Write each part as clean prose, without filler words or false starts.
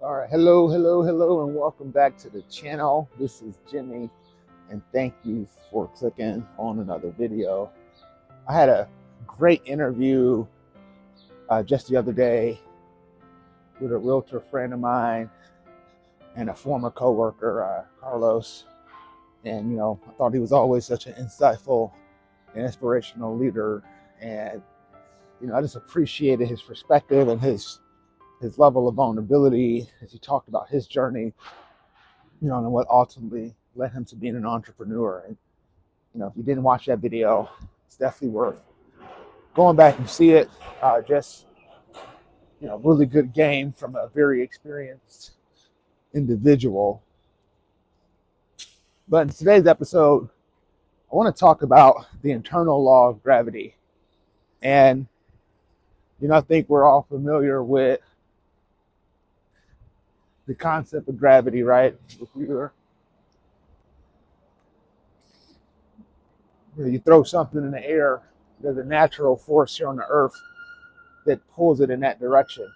All right, hello, and welcome back to the channel. This is Jimmy, and thank you for clicking on another video. I had a great interview just the other day with a realtor friend of mine and a former coworker, Carlos. And I thought he was always such an insightful and inspirational leader, and I just appreciated his perspective and his level of vulnerability as he talked about his journey, and what ultimately led him to being an entrepreneur. And if you didn't watch that video, it's definitely worth going back and see it. Just really good game from a very experienced individual. But in today's episode, I want to talk about the internal law of gravity. And I think we're all familiar with the concept of gravity, right? If you throw something in the air, there's a natural force here on the earth that pulls it in that direction.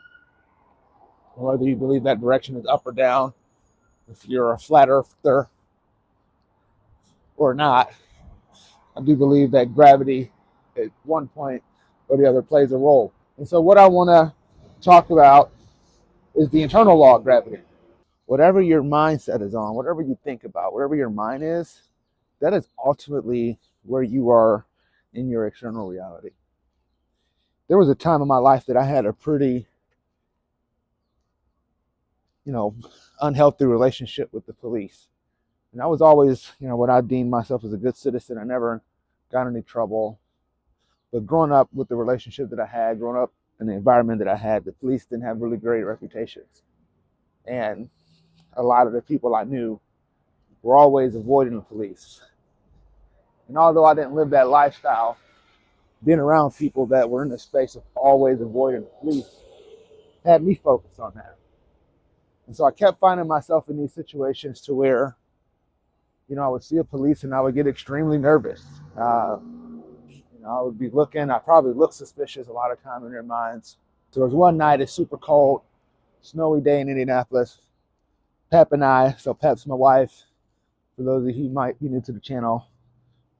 Whether you believe that direction is up or down, if you're a flat earther or not, I do believe that gravity at one point or the other plays a role. And so what I want to talk about is the internal law of gravity. Whatever your mindset is on, whatever you think about, wherever your mind is, that is ultimately where you are in your external reality. There was a time in my life that I had a pretty, unhealthy relationship with the police. And I was always, what I deemed myself as a good citizen. I never got in any trouble. But growing up with the relationship that I had, growing up in the environment that I had, the police didn't have really great reputations. And a lot of the people I knew were always avoiding the police. And although I didn't live that lifestyle, being around people that were in the space of always avoiding the police had me focused on that. And so I kept finding myself in these situations to where, I would see a police and I would get extremely nervous. I would be looking, I probably looked suspicious a lot of time in their minds. So there was one night, it's super cold, snowy day in Indianapolis. Pep and I, so Pep's my wife, for those of you who might be new to the channel,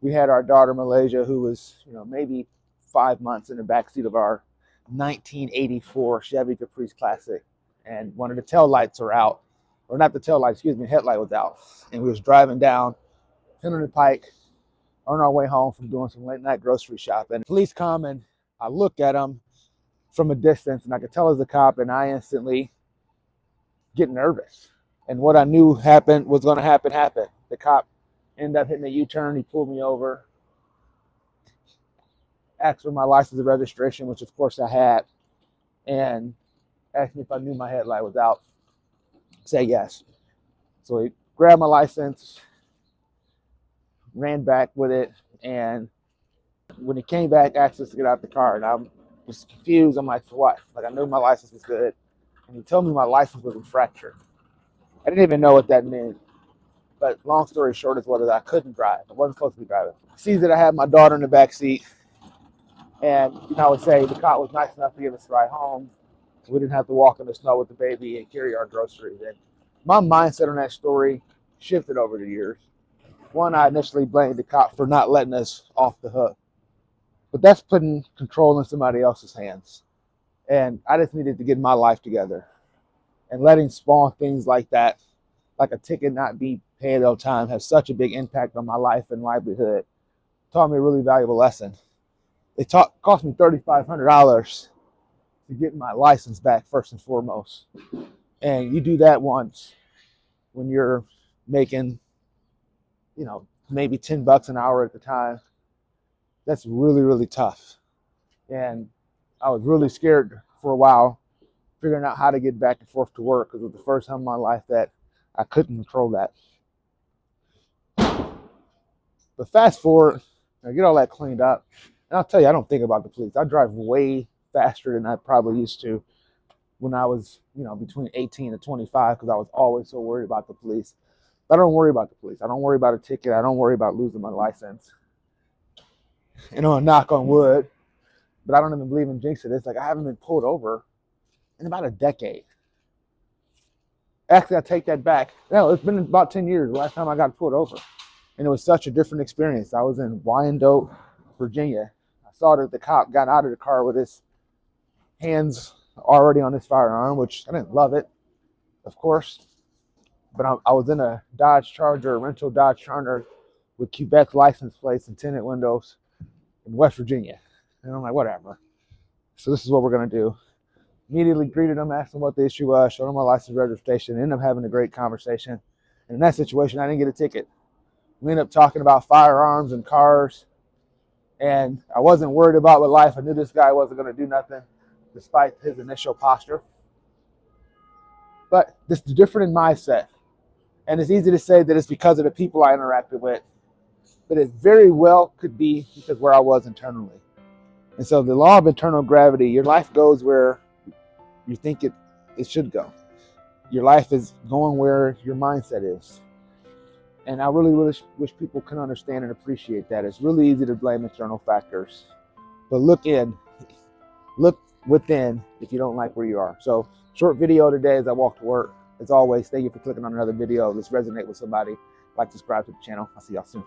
we had our daughter Malaysia, who was, maybe 5 months in the backseat of our 1984 Chevy Caprice Classic. And one of the tail lights were out, or not the tail light, excuse me, headlight was out. And we was driving down Henry Pike on our way home from doing some late night grocery shopping. Police come and I look at them from a distance and I could tell as a cop, and I instantly get nervous. And what I knew was going to happen happened. The cop ended up hitting a U-turn. He pulled me over, asked for my license and registration, which of course I had, and asked me if I knew my headlight was out. Say yes. So he grabbed my license, ran back with it, and when he came back, asked us to get out the car, and I was confused. I'm like, for what? Like, I knew my license was good, and he told me my license was fractured. I didn't even know what that meant, but long story short is I couldn't drive. I wasn't supposed to be driving. He sees that I had my daughter in the back seat, and I would say the cop was nice enough to give us a ride home. We didn't have to walk in the snow with the baby and carry our groceries. And my mindset on that story shifted over the years. One, I initially blamed the cop for not letting us off the hook. But that's putting control in somebody else's hands. And I just needed to get my life together. And letting small things like that, like a ticket not be paid on time, have such a big impact on my life and livelihood, taught me a really valuable lesson. It cost me $3,500 to get my license back, first and foremost. And you do that once when you're making, maybe $10 an hour at the time. That's really, really tough. And I was really scared for a while, figuring out how to get back and forth to work, because it was the first time in my life that I couldn't control that. But fast forward, I get all that cleaned up, and I'll tell you, I don't think about the police. I drive way faster than I probably used to when I was, between 18 and 25, because I was always so worried about the police. But I don't worry about the police. I don't worry about a ticket. I don't worry about losing my license. Knock on wood, but I don't even believe in jinxing it. It's like I haven't been pulled over in about a decade. Actually, I take that back. No, it's been about 10 years the last time I got pulled over. And it was such a different experience. I was in Wyandotte, Virginia. I saw that the cop got out of the car with his hands already on his firearm, which I didn't love it, of course. But I was in a Dodge Charger, a rental Dodge Charger with Quebec license plates and tinted windows in West Virginia. And I'm like, whatever. So this is what we're going to do. Immediately greeted him, asked him what the issue was, showed him my license registration, ended up having a great conversation. And in that situation, I didn't get a ticket. We ended up talking about firearms and cars. And I wasn't worried about my life. I knew this guy wasn't going to do nothing despite his initial posture. But this is different in mindset. And it's easy to say that it's because of the people I interacted with. But it very well could be because where I was internally. And so the law of internal gravity, your life goes where you think it should go. Your life is going where your mindset is. And I really wish people can understand and appreciate that. It's really easy to blame external factors. But look within if you don't like where you are. So short video today as I walk to work. As always, thank you for clicking on another video. Let's resonate with somebody. Like, subscribe to the channel. I'll see y'all soon.